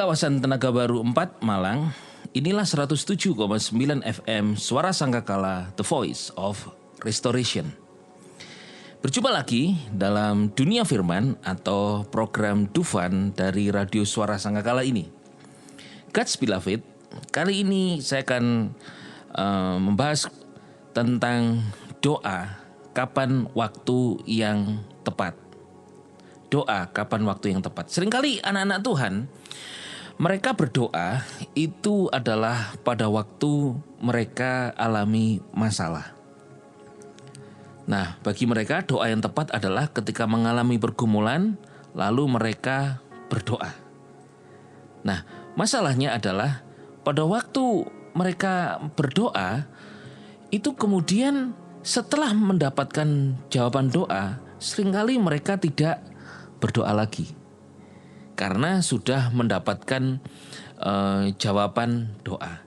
kawasan Tenaga Baru 4 Malang, inilah 107,9 FM Suara Sangkakala, The Voice of Restoration. Berjumpa lagi dalam Dunia Firman atau program Dufan dari Radio Suara Sangkakala ini. God's Beloved, kali ini saya akan membahas tentang doa, kapan waktu yang tepat. Doa, kapan waktu yang tepat. Seringkali anak-anak Tuhan, mereka berdoa itu adalah pada waktu mereka alami masalah. Nah, bagi mereka doa yang tepat adalah ketika mengalami pergumulan, lalu mereka berdoa. Nah, masalahnya adalah pada waktu mereka berdoa, itu kemudian setelah mendapatkan jawaban doa, seringkali mereka tidak berdoa lagi. Karena sudah mendapatkan jawaban doa.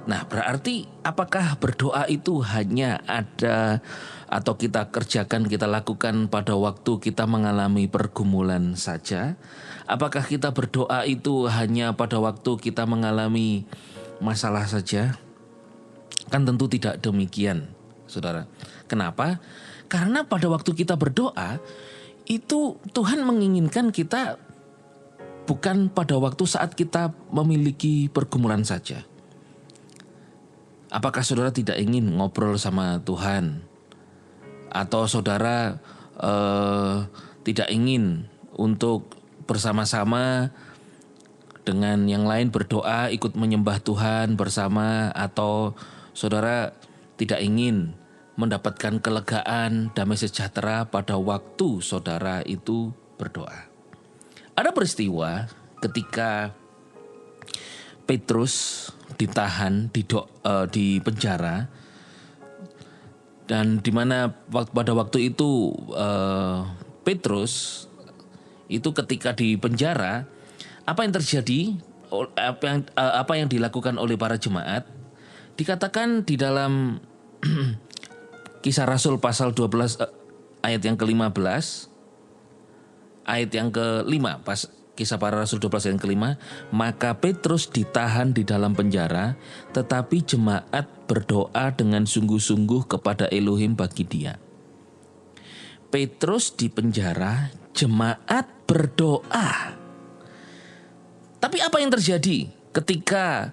Nah, berarti apakah berdoa itu hanya ada atau kita kerjakan, kita lakukan pada waktu kita mengalami pergumulan saja? Apakah kita berdoa itu hanya pada waktu kita mengalami masalah saja? Kan tentu tidak demikian, saudara. Kenapa? Karena pada waktu kita berdoa, itu Tuhan menginginkan kita bukan pada waktu saat kita memiliki pergumulan saja. Apakah saudara tidak ingin ngobrol sama Tuhan? Atau saudara tidak ingin untuk bersama-sama dengan yang lain berdoa, ikut menyembah Tuhan bersama? Atau saudara tidak ingin mendapatkan kelegaan, damai sejahtera pada waktu saudara itu berdoa? Ada peristiwa ketika Petrus ditahan di penjara, dan di mana pada waktu itu Petrus itu ketika di penjara, apa yang terjadi, apa yang dilakukan oleh para jemaat, dikatakan di dalam Kisah Rasul pasal 12 ayat yang ke-15, ayat yang ke-5, Kisah Para Rasul 12 ayat yang ke-5, maka Petrus ditahan di dalam penjara, tetapi jemaat berdoa dengan sungguh-sungguh kepada Elohim bagi dia. Petrus di penjara, jemaat berdoa. Tapi apa yang terjadi ketika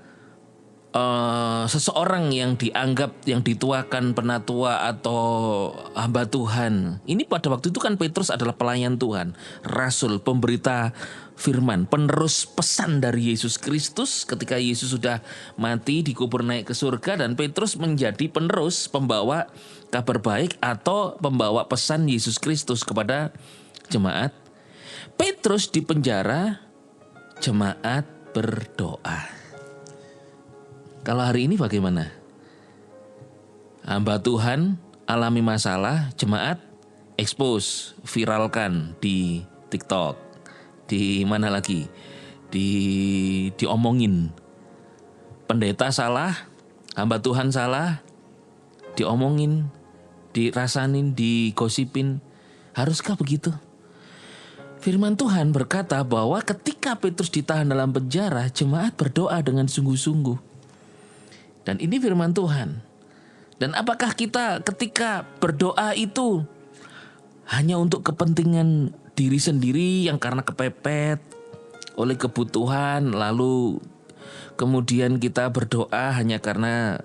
seseorang yang dianggap, yang dituakan penatua atau hamba Tuhan, ini pada waktu itu kan Petrus adalah pelayan Tuhan, rasul, pemberita firman, penerus pesan dari Yesus Kristus ketika Yesus sudah mati, dikubur, naik ke surga, dan Petrus menjadi penerus, pembawa kabar baik atau pembawa pesan Yesus Kristus kepada jemaat. Petrus di penjara, jemaat berdoa. Kalau hari ini bagaimana? Hamba Tuhan alami masalah, jemaat expose, viralkan di TikTok, di mana lagi? Diomongin. Pendeta salah, hamba Tuhan salah, diomongin, dirasanin, digosipin. Haruskah begitu? Firman Tuhan berkata bahwa ketika Petrus ditahan dalam penjara, jemaat berdoa dengan sungguh-sungguh. Dan ini firman Tuhan. Dan apakah kita ketika berdoa itu hanya untuk kepentingan diri sendiri yang karena kepepet oleh kebutuhan, lalu kemudian kita berdoa hanya karena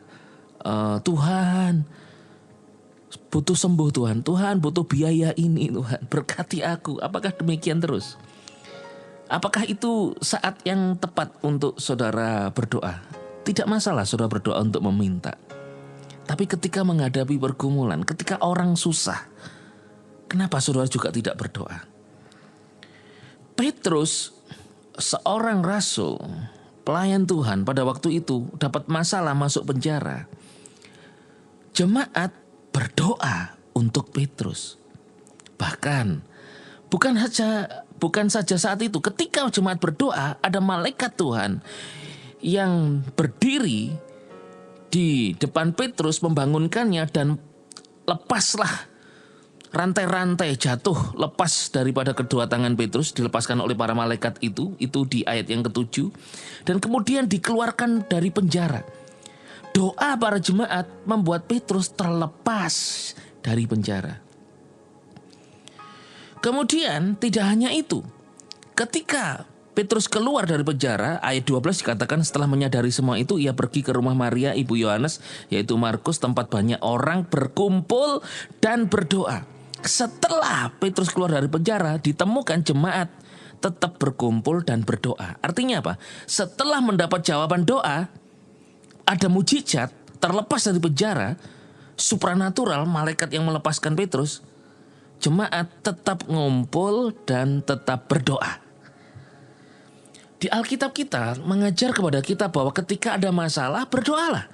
Tuhan butuh sembuh, Tuhan butuh biaya ini, Tuhan berkati aku. Apakah demikian terus? Apakah itu saat yang tepat untuk saudara berdoa? Tidak masalah saudara berdoa untuk meminta. Tapi ketika menghadapi pergumulan, ketika orang susah, kenapa saudara juga tidak berdoa? Petrus, seorang rasul, pelayan Tuhan, pada waktu itu dapat masalah, masuk penjara. Jemaat berdoa untuk Petrus. Bahkan bukan saja saat itu, ketika jemaat berdoa, ada malaikat Tuhan yang berdiri di depan Petrus, membangunkannya, dan lepaslah rantai-rantai jatuh lepas daripada kedua tangan Petrus, dilepaskan oleh para malaikat itu di ayat yang ke-7, dan kemudian dikeluarkan dari penjara. Doa para jemaat membuat Petrus terlepas dari penjara. Kemudian tidak hanya itu, ketika Petrus keluar dari penjara, ayat 12 dikatakan setelah menyadari semua itu, ia pergi ke rumah Maria ibu Yohanes, yaitu Markus, tempat banyak orang berkumpul dan berdoa. Setelah Petrus keluar dari penjara, ditemukan jemaat tetap berkumpul dan berdoa. Artinya apa? Setelah mendapat jawaban doa, ada mujizat, terlepas dari penjara, supranatural, malaikat yang melepaskan Petrus, jemaat tetap ngumpul dan tetap berdoa. Di Alkitab kita mengajar kepada kita bahwa ketika ada masalah, berdoalah.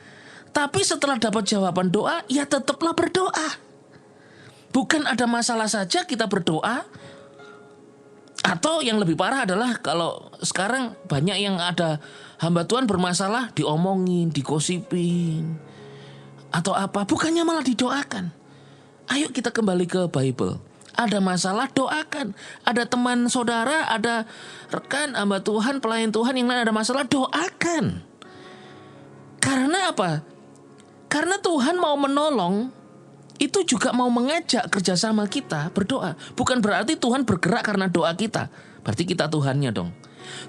Tapi setelah dapat jawaban doa, ya tetaplah berdoa. Bukan ada masalah saja kita berdoa. Atau yang lebih parah adalah kalau sekarang banyak yang ada hamba Tuhan bermasalah, diomongin, digosipin, atau apa. Bukannya malah didoakan. Ayo kita kembali ke Bible. Ada masalah, doakan. Ada teman saudara, ada rekan, hamba Tuhan, pelayan Tuhan yang lain ada masalah, doakan. Karena apa? Karena Tuhan mau menolong, itu juga mau mengajak kerjasama kita berdoa. Bukan berarti Tuhan bergerak karena doa kita. Berarti kita Tuhannya dong.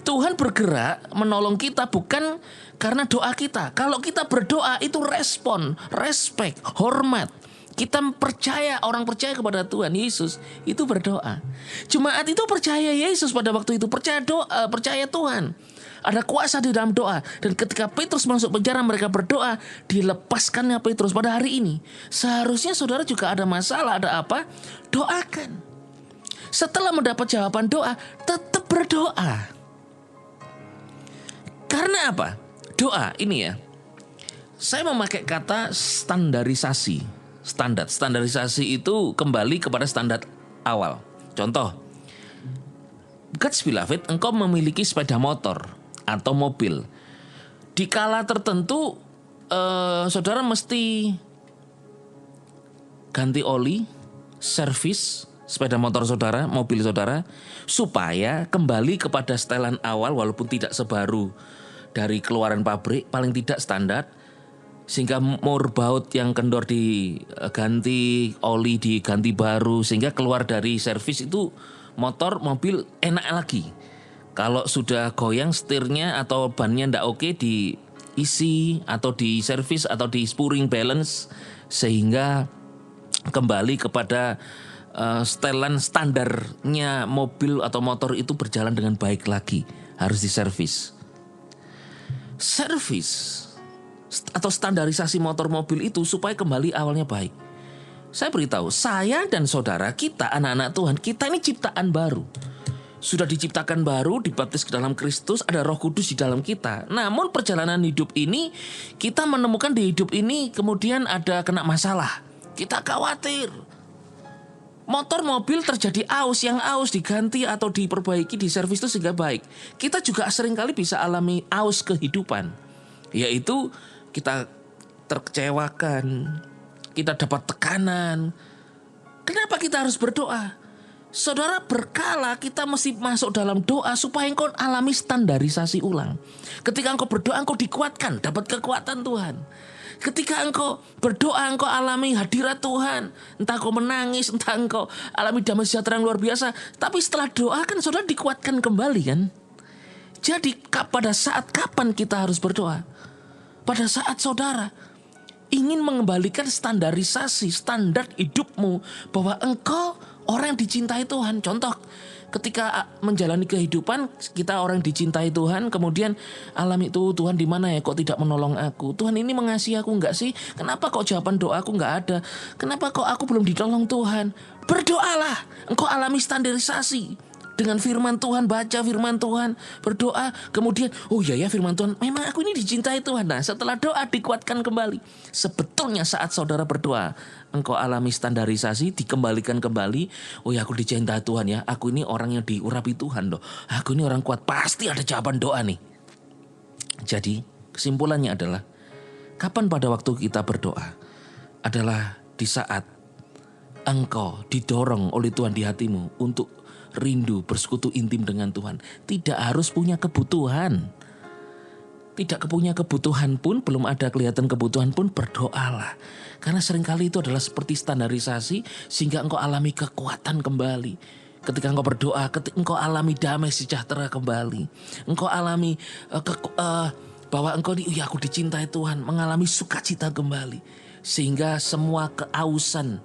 Tuhan bergerak menolong kita bukan karena doa kita. Kalau kita berdoa itu respon, respect, hormat. Kita percaya, orang percaya kepada Tuhan Yesus itu berdoa. Jemaat itu percaya Yesus pada waktu itu, percaya doa, percaya Tuhan. Ada kuasa di dalam doa. Dan ketika Petrus masuk penjara, mereka berdoa, dilepaskannya Petrus pada hari ini. Seharusnya saudara juga ada masalah, ada apa? Doakan. Setelah mendapat jawaban doa, tetap berdoa. Karena apa? Doa ini ya, saya memakai kata standarisasi. Standarisasi itu kembali kepada standar awal. Contoh, God's beloved, engkau memiliki sepeda motor atau mobil. Di kala tertentu, saudara mesti ganti oli, servis sepeda motor saudara, mobil saudara, supaya kembali kepada setelan awal walaupun tidak sebaru dari keluaran pabrik, paling tidak standar. Sehingga motorbaut yang kendor diganti, oli diganti baru, sehingga keluar dari servis itu motor, mobil enak lagi. Kalau sudah goyang setirnya atau bannya ndak oke, diisi atau di servis atau di spurring balance, sehingga kembali kepada setelan standarnya mobil atau motor itu berjalan dengan baik lagi. Harus diservis. Servis atau standarisasi motor mobil itu supaya kembali awalnya baik. Saya beritahu, saya dan saudara kita, anak-anak Tuhan, kita ini ciptaan baru. Sudah diciptakan baru, dibaptis ke dalam Kristus, ada Roh Kudus di dalam kita. Namun perjalanan hidup ini, kita menemukan di hidup ini kemudian ada kena masalah. Kita khawatir. Motor mobil terjadi aus, yang aus diganti atau diperbaiki, diservis itu sehingga baik. Kita juga seringkali bisa alami aus kehidupan. Yaitu kita terkecewakan, kita dapat tekanan. Kenapa kita harus berdoa? Saudara, berkala kita mesti masuk dalam doa supaya engkau alami standarisasi ulang. Ketika engkau berdoa, engkau dikuatkan, dapat kekuatan Tuhan. Ketika engkau berdoa, engkau alami hadirat Tuhan. Entah engkau menangis, entah engkau alami damai sejahtera yang luar biasa. Tapi setelah doa kan saudara dikuatkan kembali kan. Jadi pada saat kapan kita harus berdoa? Pada saat saudara ingin mengembalikan standarisasi, standar hidupmu, bahwa engkau orang yang dicintai Tuhan. Contoh, ketika menjalani kehidupan, kita orang dicintai Tuhan, kemudian alami itu, Tuhan di mana ya, kok tidak menolong aku? Tuhan ini mengasihi aku enggak sih? Kenapa kok jawaban doaku enggak ada? Kenapa kok aku belum ditolong Tuhan? Berdoalah, engkau alami standarisasi. Dengan firman Tuhan, baca firman Tuhan, berdoa, kemudian oh iya ya firman Tuhan, memang aku ini dicintai Tuhan. Nah setelah doa dikuatkan kembali. Sebetulnya saat saudara berdoa, engkau alami standarisasi, dikembalikan kembali. Oh ya, aku dicintai Tuhan ya, aku ini orang yang diurapi Tuhan loh. Aku ini orang kuat, pasti ada jawaban doa nih. Jadi kesimpulannya adalah, kapan pada waktu kita berdoa? Adalah di saat engkau didorong oleh Tuhan di hatimu untuk rindu bersekutu intim dengan Tuhan, tidak harus punya kebutuhan. Tidak punya kebutuhan pun, belum ada kelihatan kebutuhan pun, berdoalah. Karena seringkali itu adalah seperti standarisasi sehingga engkau alami kekuatan kembali. Ketika engkau berdoa, ketika engkau alami damai sejahtera kembali. Engkau alami bahwa engkau ya aku dicintai Tuhan, mengalami sukacita kembali. Sehingga semua keausan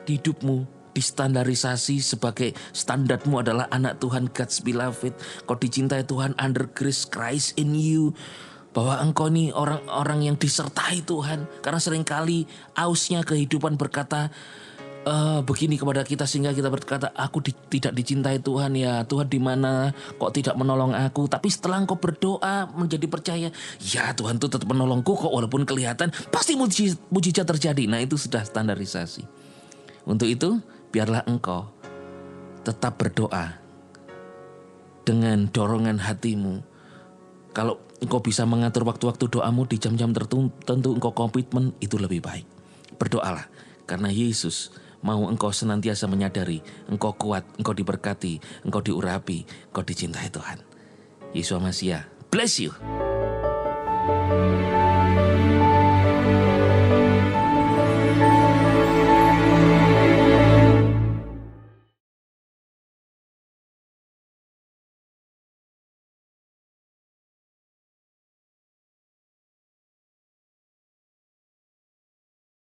di hidupmu distandarisasi sebagai standarmu adalah anak Tuhan, God's beloved. Kau dicintai Tuhan, under grace, Christ in you. Bahwa engkau ini orang-orang yang disertai Tuhan. Karena seringkali ausnya kehidupan berkata begini kepada kita, sehingga kita berkata, aku tidak dicintai Tuhan ya. Tuhan di mana? Kok tidak menolong aku? Tapi setelah engkau berdoa menjadi percaya, ya Tuhan itu tetap menolongku kok, walaupun kelihatan pasti mujizat terjadi. Nah, itu sudah standarisasi. Untuk itu biarlah engkau tetap berdoa dengan dorongan hatimu. Kalau engkau bisa mengatur waktu-waktu doamu di jam-jam tertentu, engkau komitmen, itu lebih baik. Berdoalah, karena Yesus mau engkau senantiasa menyadari, engkau kuat, engkau diberkati, engkau diurapi, engkau dicintai Tuhan. Yesus Masiah, bless you.